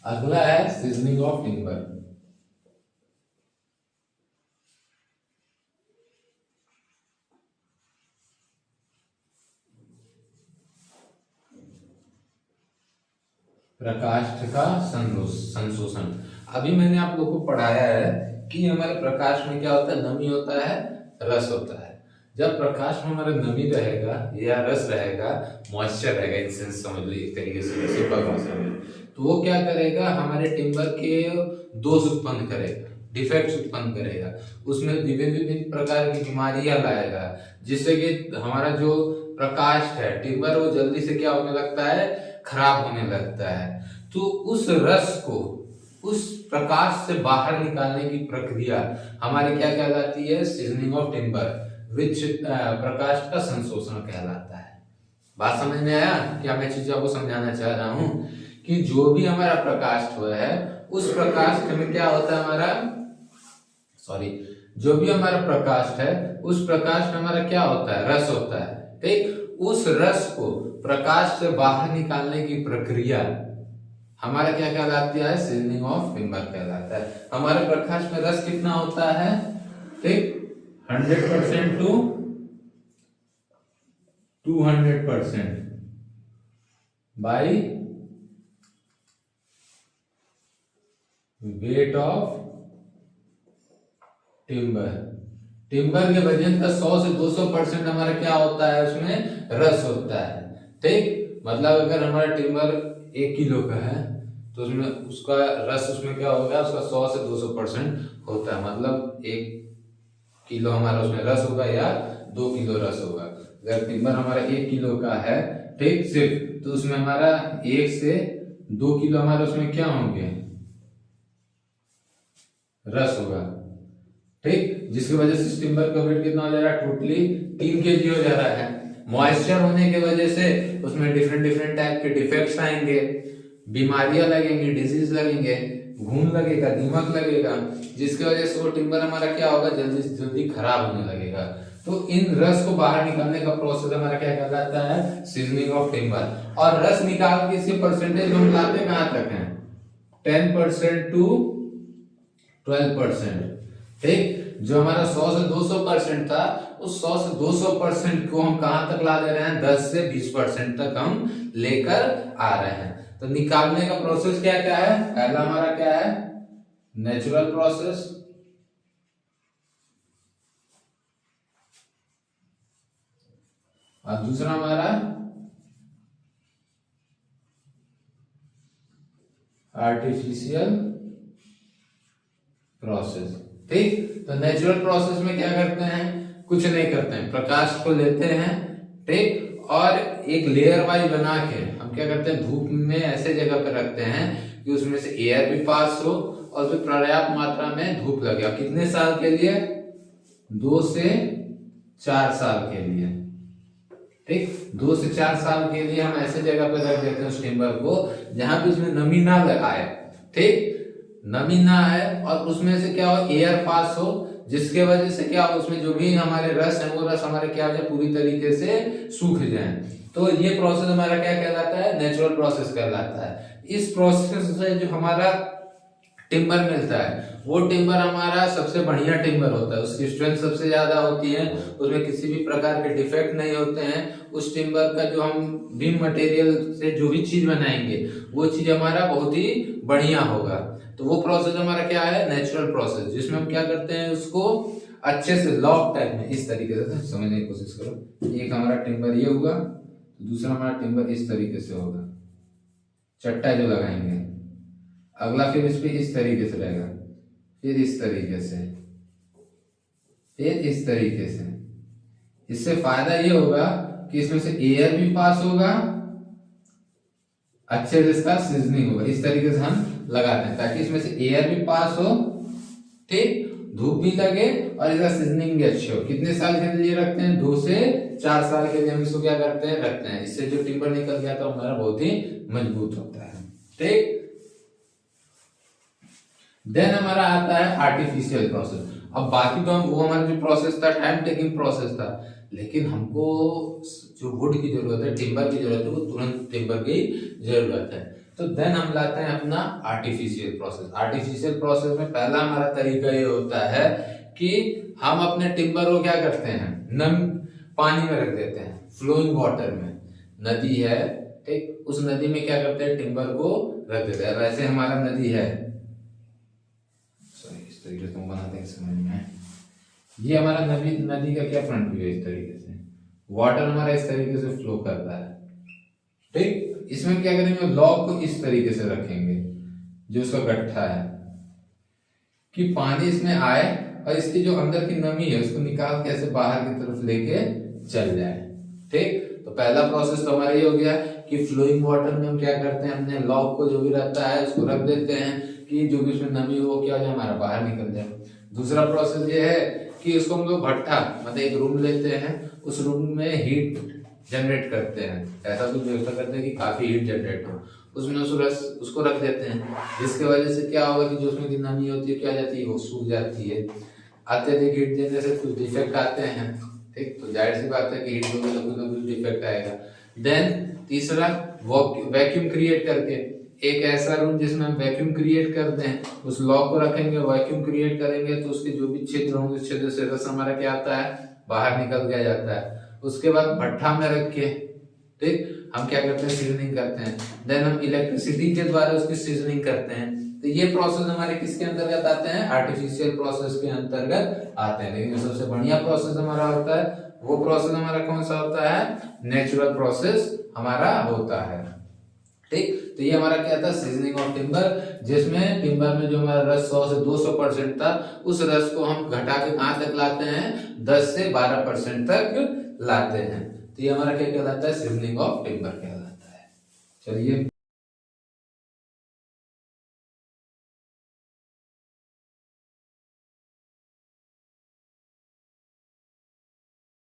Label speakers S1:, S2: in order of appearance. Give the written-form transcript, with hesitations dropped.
S1: अगला है seasoning of timber. प्रकाष्ठ का संशोषण। अभी मैंने आप लोगों को पढ़ाया है कि हमारे प्रकाश में क्या होता है, नमी होता है, रस होता है। जब प्रकाश में हमारा नमी रहेगा या रस रहेगा, मॉइस्चर रहेगा, इन सेंस समझ लो एक तरीके से सिंपल भाषा में, तो वो क्या करेगा, हमारे टिम्बर के दोष उत्पन्न करेगा, डिफेक्ट्स उत्पन्न करेगा, उसमें विभिन्न विभिन्न प्रकार की बीमारियां लाएगा, जिससे कि हमारा जो प्रकाश है टिम्बर वो जल्दी से क्या होने लगता है, खराब होने लगता है। तो उस रस को, उस प्रकाश से बाहर निकालने की प्रक्रिया हमारी क्या कहलाती है, सीजनिंग ऑफ टिम्बर, विच प्रकाश का संशोषण कहलाता है। बात समझ में आया? क्या मैं चीज आपको समझाना चाह रहा हूं कि जो भी हमारा प्रकाश हुआ है उस प्रकाश में क्या होता है, हमारा जो भी हमारा प्रकाश है उस प्रकाश में हमारा क्या होता है, रस होता है। ठीक, उस रस को प्रकाश से बाहर निकालने की प्रक्रिया हमारा क्या कहलाती है, सीजनिंग ऑफ टिम्बर कहलाता है। हमारे प्रकाश में रस कितना होता है, ठीक, 100% to 200% by weight of timber. Timber के वजन का 100 से 200% हमारा क्या होता है, उसमें रस होता है। ठीक, मतलब अगर हमारा टिम्बर 1 किलो का है तो उसमें उसका रस उसमें क्या होगा, उसका 100 से 200% होता है। मतलब 1 किलो हमारा उसमें रस होगा या 2 किलो रस होगा। अगर टिम्बर हमारा 1 किलो का है, ठीक, सिर्फ, तो उसमें हमारा 1 से 2 किलो हमारा उसमें क्या होंगे, रस होगा। ठीक, जिसकी वजह से टिम्बर का वेट कितना हो जा रहा है, टोटली 3 केजी हो जा रहा है। मॉइस्चर होने की वजह से उसमें डिफरेंट डिफरेंट टाइप के डिफेक्ट्स आएंगे, बीमारियां लगेंगी, डिजीज लगेंगे, घून लगेगा, दीमक लगेगा, जिसकी वजह से वो टिम्बर हमारा क्या होगा, जल्दी से जल्दी खराब होने लगेगा। तो इन रस को बाहर निकालने का प्रोसेस हमारा क्या कहलाता है, सीजनिंग ऑफ टिम्बर। और रस निकाल के इसके परसेंटेज हम लाते कहां तक हैं, 10% टू 12%। ठीक, जो हमारा 100 से 200% था, उस 100 से 200% को हम कहां तक ला दे रहे हैं, 10 से 20% तक हम लेकर आ रहे हैं। तो निकालने का प्रोसेस क्या क्या है, पहला हमारा क्या है, नेचुरल प्रोसेस, और दूसरा हमारा आर्टिफिशियल प्रोसेस। ठीक, तो नेचुरल प्रोसेस में क्या करते हैं, कुछ नहीं करते हैं, प्रकाश को लेते हैं, ठीक, और एक लेयर वाइज बना के हम क्या करते हैं, धूप में ऐसे जगह पे रखते हैं कि उसमें से एयर भी पास हो और उसमें पर्याप्त मात्रा में धूप लगे। और कितने साल के लिए, 2 से 4 साल के लिए। ठीक, 2 से 4 साल के लिए हम ऐसे जगह पे रख देते हैं उस टिम्बर को जहां पे उसमें नमी ना आए। ठीक, नमी ना आए और उसमें से क्या हो, एयर पास हो, जिसके वजह से क्या हो, उसमें जो भी हमारे रस है वो रस हमारे क्या हो जाए, पूरी तरीके से सूख जाए। तो ये प्रोसेस हमारा क्या कहलाता है, नेचुरल प्रोसेस कहलाता है। इस प्रोसेस से जो हमारा टिम्बर मिलता है वो टिम्बर हमारा सबसे बढ़िया टिम्बर होता है, उसकी स्ट्रेंथ सबसे ज्यादा होती है, उसमें किसी भी प्रकार के डिफेक्ट नहीं होते हैं। उस टिम्बर का जो हम बीम मटेरियल से जो भी चीज बनाएंगे वो चीज हमारा बहुत ही बढ़िया होगा। तो वो प्रोसेस हमारा क्या है, नेचुरल प्रोसेस, जिसमें हम क्या करते हैं, उसको अच्छे से लॉक टाइप में इस तरीके से समझने की कोशिश करो। एक हमारा टिम्बर ये होगा, तो दूसरा हमारा टिम्बर इस तरीके से होगा, चट्टा जो लगाएंगे, अगला फिर इस पे इस तरीके से रहेगा, फिर इस तरीके से, फिर इस तरीके से। इससे फायदा ये होगा कि इसमें से एयर भी पास होगा, अच्छे से इसका सीजनिंग होगा। इस तरीके से हम लगाते हैं ताकि इसमें से एयर भी पास हो, ठीक, धूप भी लगे और इसका सीजनिंग भी अच्छे हो। कितने साल के लिए रखते हैं, 2 से 4 साल के लिए हम इसको क्या करते हैं, रखते हैं। इससे जो टिम्बर निकल गया तो हमारा बहुत ही मजबूत होता है। ठीक, देन हमारा आता है आर्टिफिशियल प्रोसेस। अब बाकी तो हम वो हमारा जो प्रोसेस था टाइम टेकिंग प्रोसेस था, लेकिन हमको जो वुड की जरूरत है, टिम्बर की जरूरत है, वो तुरंत टिम्बर की जरूरत है। तो देन हम लाते हैं अपना आर्टिफिशियल प्रोसेस। आर्टिफिशियल प्रोसेस में पहला हमारा तरीका ये होता है कि हम अपने टिम्बर को क्या करते हैं, नम पानी में रख देते हैं, फ्लोइंग वाटर में। नदी है, ठीक, उस नदी में क्या करते हैं, टिम्बर को रख देते हैं। वैसे हमारा नदी है, इस तरीके से बनाते हैं, समझ में। ये हमारा नदी का क्या फ्रंट व्यू है, इस तरीके से वाटर हमारा इस तरीके से फ्लो करता है, ठीक। इसमें क्या करेंगे, लॉक को इस तरीके से रखेंगे, जो उसका गट्ठा है, कि पानी इसमें आए और इसकी जो अंदर की नमी है उसको निकाल के ऐसे बाहर की तरफ लेके चल जाए, ठीक। तो पहला प्रोसेस तो हमारा ये हो गया कि फ्लोइंग वाटर में हम क्या करते हैं, अपने लॉक को जो भी रहता है उसको रख देते हैं कि जो भी उसमें नमी हो वो क्या हो जाए, हमारा बाहर निकल जाए। दूसरा प्रोसेस ये है कि उसको हम लोग भट्ठा मतलब एक रूम लेते हैं, उस रूम में हीट जनरेट करते हैं, ऐसा कुछ व्यवस्था करते हैं कि काफी हीट जनरेट हो, उसमें उसको रख देते हैं, जिसके वजह से क्या होगा कि जो उसमें की नमी होती है क्या जाती है, वो सूख जाती है। अत्यधिक हीट देने से कुछ डिफेक्ट आते हैं, ठीक। तो जाहिर सी बात है कि हीट दोगे तो कुछ ना कुछ डिफेक्ट आएगा। देन तीसरा वैक्यूम क्रिएट करके, एक ऐसा रूम जिसमें हम वैक्यूम क्रिएट करते हैं, उस लॉक को रखेंगे, वैक्यूम क्रिएट करेंगे तो उसके जो भी छिद्र होंगे, छिद्र से रस हमारा क्या आता है, बाहर निकल गया जाता है। उसके बाद भट्ठा में रख के, ठीक, हम क्या करते हैं, सीजनिंग करते हैं। देन हम इलेक्ट्रिसिटी के द्वारा उसकी सीजनिंग करते हैं। तो ये प्रोसेस हमारे किसके अंतर्गत आते हैं, आर्टिफिशियल प्रोसेस के अंतर्गत आते हैं। लेकिन सबसे बढ़िया प्रोसेस हमारा होता है, वो प्रोसेस हमारा कौन सा होता है, नेचुरल प्रोसेस हमारा होता है, ठीक। तो ये हमारा क्या था, सीजनिंग ऑफ टिम्बर, जिसमें टिम्बर में जो हमारा रस 100 से 200% था, उस रस को हम घटा के कहां तक लाते हैं, 10 से 12% तक लाते हैं। तो ये हमारा क्या कहलाता है, सीजनिंग ऑफ टिम्बर कहलाता है। चलिए